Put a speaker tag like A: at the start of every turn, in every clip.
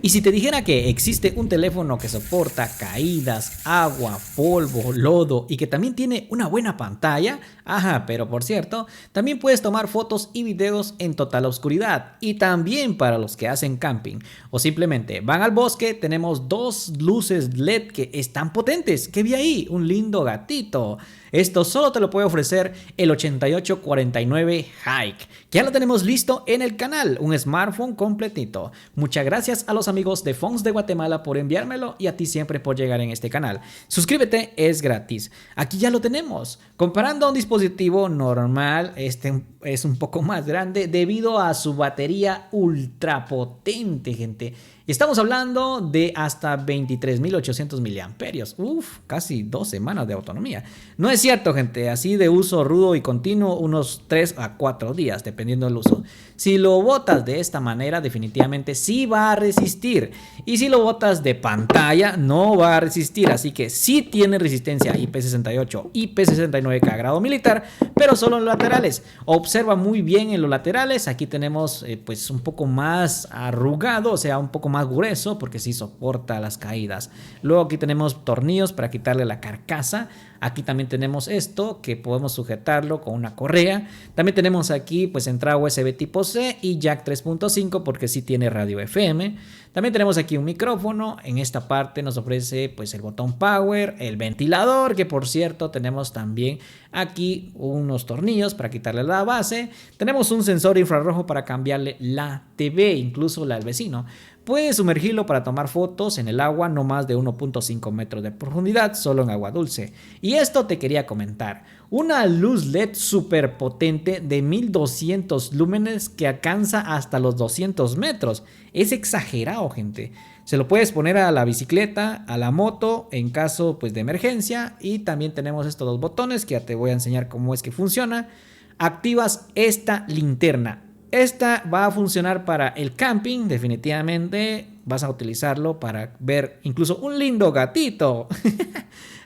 A: Y si te dijera que existe un teléfono que soporta caídas, agua, polvo, lodo y que también tiene una buena pantalla, ajá, pero por cierto, también puedes tomar fotos y videos en total oscuridad y también para los que hacen camping o simplemente van al bosque, tenemos dos luces LED que están potentes. ¿Qué vi ahí? Un lindo gatito. Esto solo te lo puede ofrecer el 8849 Hike. Ya lo tenemos listo en el canal, un smartphone completito. Muchas gracias a los amigos de Phones de Guatemala por enviármelo y a ti siempre por llegar en este canal. Suscríbete, es gratis. Aquí ya lo tenemos. Comparando a un dispositivo normal, este es un poco más grande debido a su batería ultra potente, gente. Y estamos hablando de hasta 23.800 miliamperios. Uf, casi 2 semanas de autonomía. No es cierto, gente. Así de uso rudo y continuo, unos 3 a 4 días, dependiendo del uso. Si lo botas de esta manera, definitivamente sí va a resistir. Y si lo botas de pantalla, no va a resistir. Así que sí tiene resistencia IP68, IP69K grado militar, pero solo en los laterales. Observa muy bien en los laterales. Aquí tenemos pues un poco más arrugado, o sea, un poco más grueso porque sí soporta las caídas. Luego aquí tenemos tornillos para quitarle la carcasa. Aquí también tenemos esto que podemos sujetarlo con una correa. También tenemos aquí pues entrada USB tipo C y jack 3.5 porque sí tiene radio FM. También tenemos aquí un micrófono. En esta parte nos ofrece pues el botón power, el ventilador, que por cierto tenemos también aquí unos tornillos para quitarle la base. Tenemos un sensor infrarrojo para cambiarle la TV, incluso la del vecino. Puedes sumergirlo para tomar fotos en el agua no más de 1.5 metros de profundidad, solo en agua dulce. Y esto te quería comentar. Una luz LED súper potente de 1200 lúmenes que alcanza hasta los 200 metros. Es exagerado, gente. Se lo puedes poner a la bicicleta, a la moto, en caso pues de emergencia. Y también tenemos estos dos botones que ya te voy a enseñar cómo es que funciona. Activas esta linterna. Esta va a funcionar para el camping, definitivamente vas a utilizarlo para ver incluso un lindo gatito.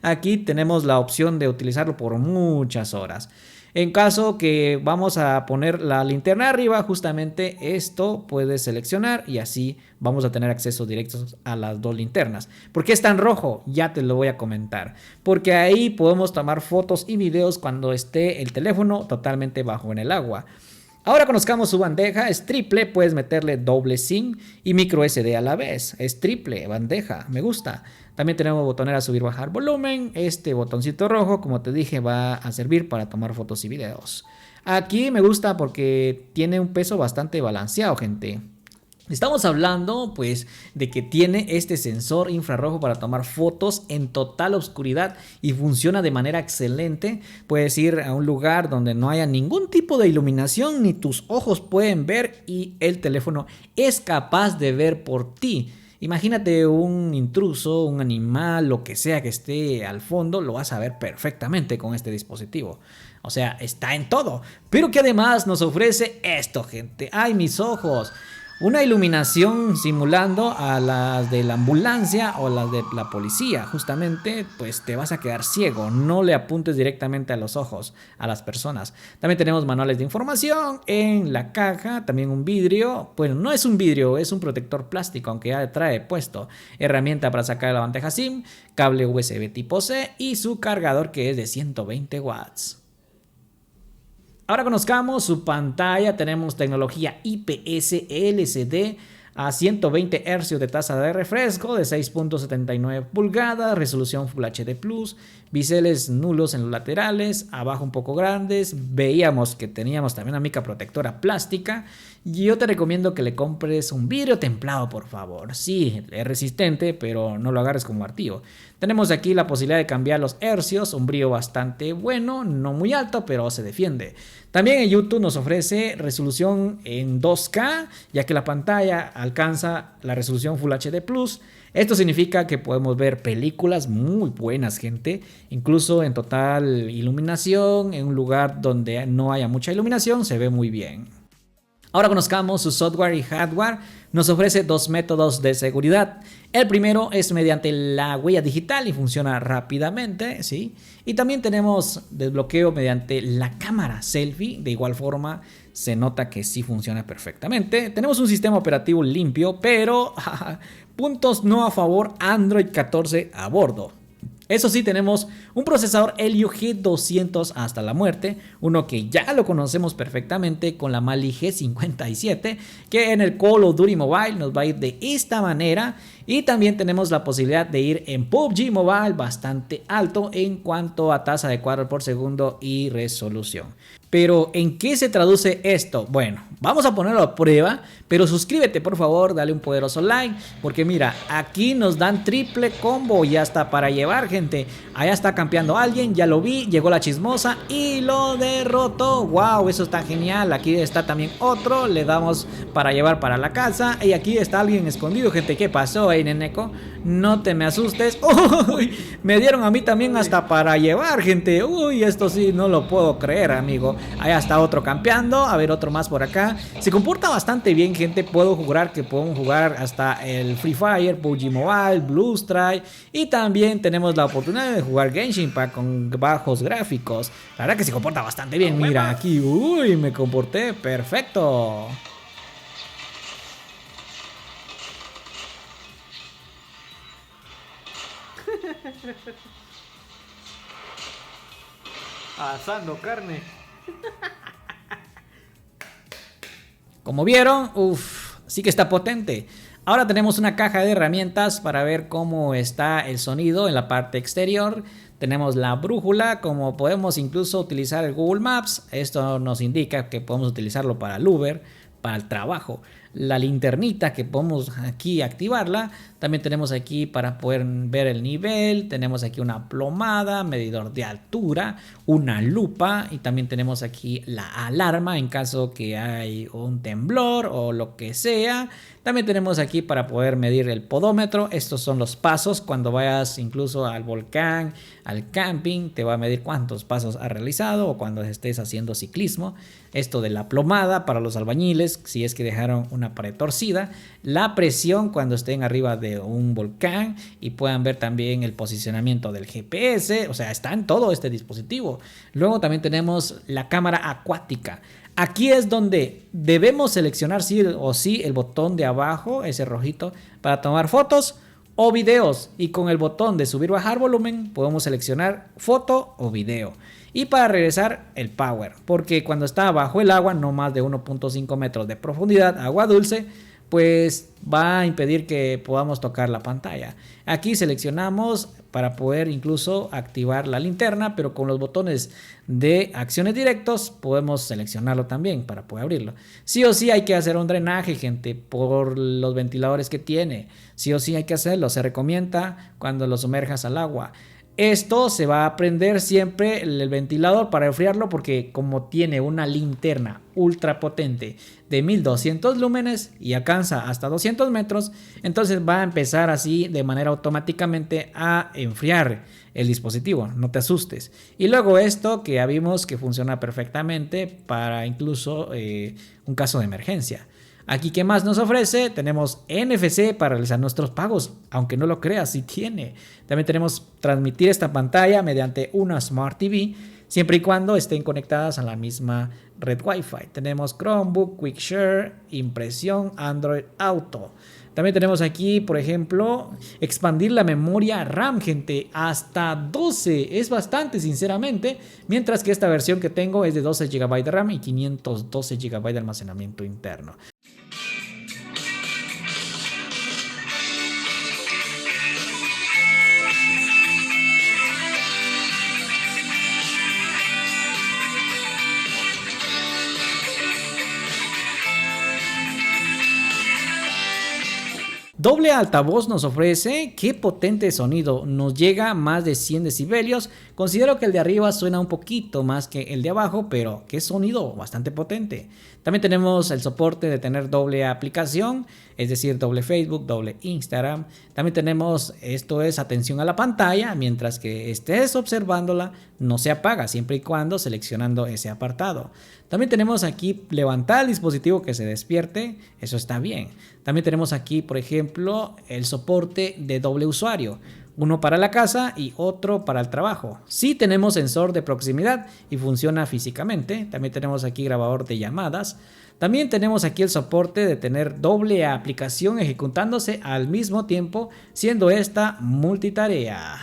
A: Aquí tenemos la opción de utilizarlo por muchas horas. En caso que vamos a poner la linterna arriba, justamente esto puedes seleccionar y así vamos a tener acceso directo a las dos linternas. ¿Por qué es tan rojo? Ya te lo voy a comentar. Porque ahí podemos tomar fotos y videos cuando esté el teléfono totalmente bajo en el agua. Ahora conozcamos su bandeja, es triple, puedes meterle doble SIM y micro SD a la vez, es triple bandeja, me gusta. También tenemos botonera subir bajar volumen, este botoncito rojo como te dije va a servir para tomar fotos y videos. Aquí me gusta porque tiene un peso bastante balanceado, gente. Estamos hablando pues de que tiene este sensor infrarrojo para tomar fotos en total oscuridad y funciona de manera excelente. Puedes ir a un lugar donde no haya ningún tipo de iluminación ni tus ojos pueden ver y el teléfono es capaz de ver por ti. Imagínate un intruso, un animal, lo que sea que esté al fondo, lo vas a ver perfectamente con este dispositivo. O sea, está en todo. Pero que además nos ofrece esto, gente. ¡Ay, mis ojos! Una iluminación simulando a las de la ambulancia o las de la policía. Justamente, pues te vas a quedar ciego. No le apuntes directamente a los ojos a las personas. También tenemos manuales de información en la caja. También un vidrio. Bueno, no es un vidrio, es un protector plástico, aunque ya trae puesto. Herramienta para sacar la bandeja SIM, cable USB tipo C y su cargador que es de 120 watts. Ahora conozcamos su pantalla, tenemos tecnología IPS LCD a 120 Hz de tasa de refresco de 6.79 pulgadas, resolución Full HD+, biseles nulos en los laterales, abajo un poco grandes, veíamos que teníamos también una mica protectora plástica. Yo te recomiendo que le compres un vidrio templado, por favor. Sí, es resistente, pero no lo agarres como martillo. Tenemos aquí la posibilidad de cambiar los hercios, un brillo bastante bueno, no muy alto, pero se defiende. También en YouTube nos ofrece resolución en 2K, ya que la pantalla alcanza la resolución Full HD+. Esto significa que podemos ver películas muy buenas, gente, incluso en total iluminación, en un lugar donde no haya mucha iluminación, se ve muy bien. Ahora conozcamos su software y hardware. Nos ofrece dos métodos de seguridad. El primero es mediante la huella digital y funciona rápidamente, ¿sí? Y también tenemos desbloqueo mediante la cámara selfie. De igual forma se nota que sí funciona perfectamente. Tenemos un sistema operativo limpio, pero puntos no a favor, Android 14 a bordo. Eso sí, tenemos un procesador Helio G200 hasta la muerte, uno que ya lo conocemos perfectamente con la Mali G57, que en el Call of Duty Mobile nos va a ir de esta manera. Y también tenemos la posibilidad de ir en PUBG Mobile bastante alto en cuanto a tasa de cuadros por segundo y resolución. Pero ¿en qué se traduce esto? Bueno, vamos a ponerlo a prueba, pero suscríbete por favor, dale un poderoso like, porque mira, aquí nos dan triple combo y hasta para llevar, gente. Allá está campeando alguien, ya lo vi, llegó la chismosa y lo derrotó. Wow, eso está genial. Aquí está también otro, le damos para llevar para la casa. Y aquí está alguien escondido, gente. ¿Qué pasó ahí, Neneco? No te me asustes. Uy, me dieron a mí también hasta para llevar, gente. Uy, esto sí no lo puedo creer, amigo. Allá está otro campeando. A ver, otro más por acá. Se comporta bastante bien, gente. Puedo jugar, que podemos jugar hasta el Free Fire, PUBG Mobile, Blue Strike. Y también tenemos la oportunidad de jugar Genshin Impact con bajos gráficos. La verdad que se comporta bastante bien. Mira aquí. Uy, me comporté perfecto. Asando carne. Como vieron, sí que está potente. Ahora tenemos una caja de herramientas para ver cómo está el sonido en la parte exterior. Tenemos la brújula, como podemos incluso utilizar el Google Maps. Esto nos indica que podemos utilizarlo para el Uber, para el trabajo. La linternita que podemos aquí activarla. También tenemos aquí para poder ver el nivel. Tenemos aquí una plomada, medidor de altura, una lupa y también tenemos aquí la alarma en caso que hay un temblor o lo que sea. También tenemos aquí para poder medir el podómetro. Estos son los pasos cuando vayas incluso al volcán, al camping. Te va a medir cuántos pasos has realizado o cuando estés haciendo ciclismo. Esto de la plomada para los albañiles, si es que dejaron una pared torcida. La presión cuando estén arriba de un volcán y puedan ver también el posicionamiento del GPS. O sea, está en todo este dispositivo. Luego también tenemos la cámara acuática. Aquí es donde debemos seleccionar sí o sí el botón de abajo, ese rojito, para tomar fotos o videos. Y con el botón de subir o bajar volumen podemos seleccionar foto o video. Y para regresar el power, porque cuando está bajo el agua, no más de 1.5 metros de profundidad, agua dulce, pues va a impedir que podamos tocar la pantalla. Aquí seleccionamos para poder incluso activar la linterna, pero con los botones de acciones directos podemos seleccionarlo también para poder abrirlo. Sí o sí hay que hacer un drenaje, gente, por los ventiladores que tiene. Sí o sí hay que hacerlo, se recomienda cuando lo sumerjas al agua. Esto se va a prender siempre el ventilador para enfriarlo porque como tiene una linterna ultra potente de 1200 lúmenes y alcanza hasta 200 metros, entonces va a empezar así de manera automáticamente a enfriar el dispositivo, no te asustes. Y luego esto que ya vimos que funciona perfectamente para incluso un caso de emergencia. Aquí, ¿qué más nos ofrece? Tenemos NFC para realizar nuestros pagos, aunque no lo creas, sí tiene. También tenemos transmitir esta pantalla mediante una Smart TV, siempre y cuando estén conectadas a la misma red Wi-Fi. Tenemos Chromebook, Quick Share, impresión, Android Auto. También tenemos aquí, por ejemplo, expandir la memoria RAM, gente, hasta 12. Es bastante, sinceramente. Mientras que esta versión que tengo es de 12 GB de RAM y 512 GB de almacenamiento interno. Doble altavoz nos ofrece, qué potente sonido, nos llega a más de 100 decibelios, considero que el de arriba suena un poquito más que el de abajo, pero qué sonido bastante potente. También tenemos el soporte de tener doble aplicación, es decir, doble Facebook, doble Instagram. También tenemos, esto es atención a la pantalla, mientras que estés observándola, no se apaga, siempre y cuando seleccionando ese apartado. También tenemos aquí levantar el dispositivo que se despierte, eso está bien. También tenemos aquí, por ejemplo, el soporte de doble usuario. uno para la casa y otro para el trabajo. Sí tenemos sensor de proximidad y funciona físicamente. También tenemos aquí grabador de llamadas. También tenemos aquí el soporte de tener doble aplicación ejecutándose al mismo tiempo, siendo esta multitarea.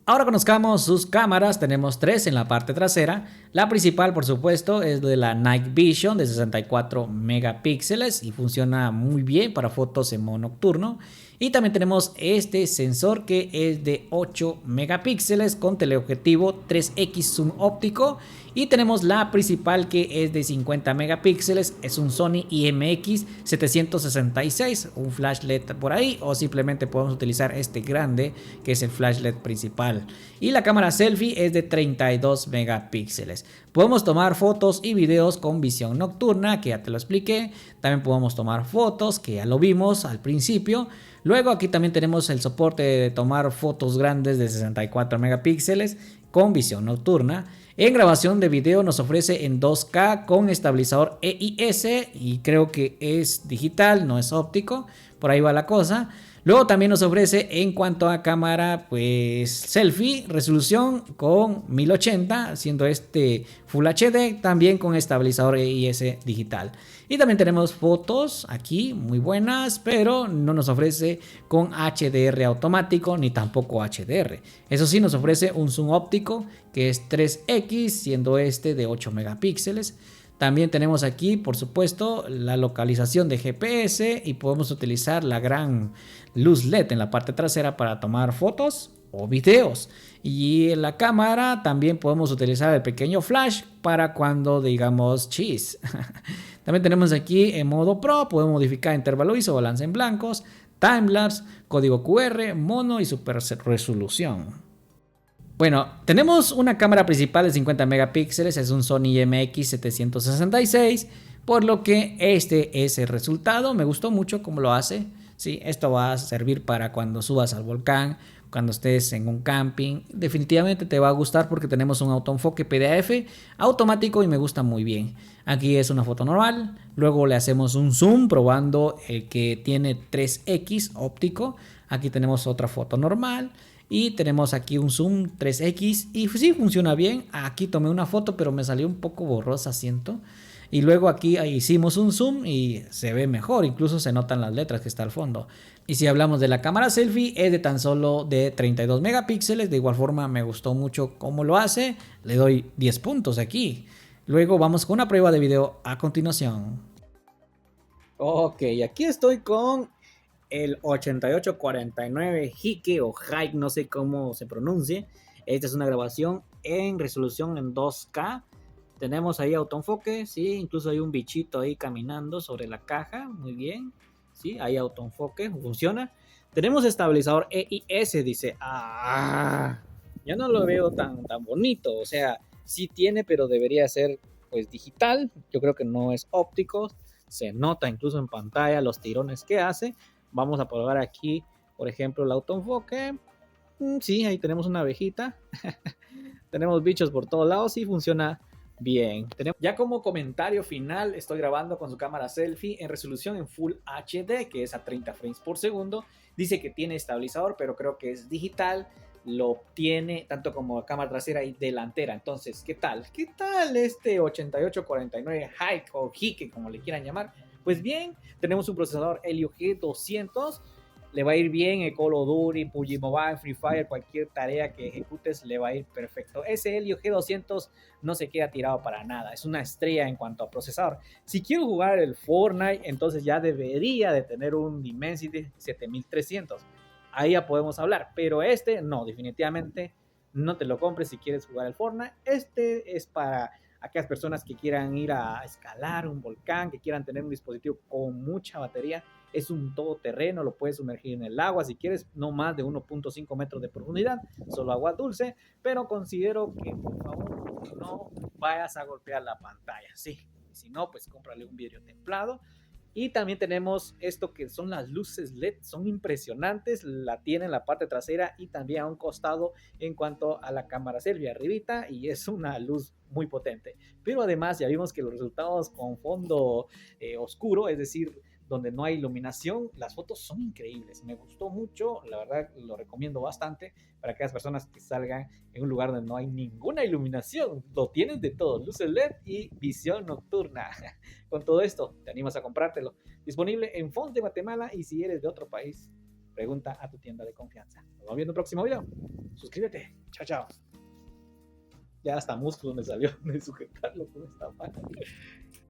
A: Ahora conozcamos sus cámaras, tenemos tres en la parte trasera. La principal, por supuesto, es de la Night Vision de 64 megapíxeles y funciona muy bien para fotos en modo nocturno. Y también tenemos este sensor que es de 8 megapíxeles con teleobjetivo 3x zoom óptico. Y tenemos la principal que es de 50 megapíxeles, es un Sony IMX 766, un flash LED por ahí, o simplemente podemos utilizar este grande que es el flash LED principal. Y la cámara selfie es de 32 megapíxeles. Podemos tomar fotos y videos con visión nocturna, que ya te lo expliqué. También podemos tomar fotos, que ya lo vimos al principio. Luego aquí también tenemos el soporte de tomar fotos grandes de 64 megapíxeles con visión nocturna. En grabación de video nos ofrece en 2K con estabilizador EIS y creo que es digital, no es óptico, por ahí va la cosa. Luego también nos ofrece en cuanto a cámara, pues selfie, resolución con 1080, siendo este Full HD, también con estabilizador EIS digital. Y también tenemos fotos aquí muy buenas, pero no nos ofrece con HDR automático ni tampoco HDR. Eso sí, nos ofrece un zoom óptico que es 3x, siendo este de 8 megapíxeles. También tenemos aquí, por supuesto, la localización de GPS y podemos utilizar la gran luz LED en la parte trasera para tomar fotos o videos. Y en la cámara también podemos utilizar el pequeño flash para cuando digamos cheese. También tenemos aquí en modo Pro, podemos modificar intervalo ISO, balance en blancos, timelapse, código QR, mono y super resolución. Bueno, tenemos una cámara principal de 50 megapíxeles, es un Sony IMX 766, por lo que este es el resultado. Me gustó mucho cómo lo hace. Sí, esto va a servir para cuando subas al volcán, cuando estés en un camping. Definitivamente te va a gustar porque tenemos un autoenfoque PDF automático y me gusta muy bien. Aquí es una foto normal, luego le hacemos un zoom probando el que tiene 3x óptico. Aquí tenemos otra foto normal. Y tenemos aquí un zoom 3x y sí funciona bien. Aquí tomé una foto pero me salió un poco borrosa, siento. Y luego aquí hicimos un zoom y se ve mejor, incluso se notan las letras que está al fondo. Y si hablamos de la cámara selfie, es de tan solo de 32 megapíxeles. De igual forma me gustó mucho cómo lo hace. Le doy 10 puntos aquí. Luego vamos con una prueba de video a continuación. Ok, aquí estoy con el 8849 Hike o Hike, no sé cómo se pronuncie. Esta es una grabación en resolución en 2K. Tenemos ahí autoenfoque, sí, incluso hay un bichito ahí caminando sobre la caja, muy bien. Sí, hay autoenfoque, funciona. Tenemos estabilizador EIS, dice. Ya no lo veo tan bonito, o sea, sí tiene, pero debería ser pues digital. Yo creo que no es óptico. Se nota incluso en pantalla los tirones que hace. Vamos a probar aquí, por ejemplo, el autoenfoque. Sí, ahí tenemos una abejita. Tenemos bichos por todos lados y funciona bien. Ya como comentario final, estoy grabando con su cámara selfie en resolución en Full HD, que es a 30 frames por segundo. Dice que tiene estabilizador, pero creo que es digital. Lo tiene tanto como cámara trasera y delantera. Entonces, ¿qué tal? ¿Qué tal este 8849 Hike o Hike, como le quieran llamar? Pues bien, tenemos un procesador Helio G200. Le va a ir bien en Call of Duty, PUBG Mobile, Free Fire, cualquier tarea que ejecutes le va a ir perfecto. Ese Helio G200 no se queda tirado para nada, es una estrella en cuanto a procesador. Si quiero jugar el Fortnite, entonces ya debería de tener un Dimensity 7300. Ahí ya podemos hablar, pero este no, definitivamente no te lo compres si quieres jugar el Fortnite. Este es para aquellas personas que quieran ir a escalar un volcán, que quieran tener un dispositivo con mucha batería. Es un todoterreno, lo puedes sumergir en el agua si quieres, no más de 1.5 metros de profundidad, solo agua dulce, pero considero que por favor no vayas a golpear la pantalla, sí, si no, pues cómprale un vidrio templado. Y también tenemos esto que son las luces LED, son impresionantes, la tiene en la parte trasera y también a un costado en cuanto a la cámara selfie arribita, y es una luz muy potente. Pero además ya vimos que los resultados con fondo oscuro, es decir,
B: donde no hay iluminación, las fotos son increíbles. Me gustó mucho, la verdad lo recomiendo bastante para aquellas personas que salgan en un lugar donde no hay ninguna iluminación. Lo tienes de todo, luces LED y visión nocturna. Con todo esto, te animas a comprártelo. Disponible en Fons de Guatemala, y si eres de otro país, pregunta a tu tienda de confianza. Nos vemos viendo en el próximo video. Suscríbete. Chao, chao. Ya hasta músculo me salió de sujetarlo con esta mano.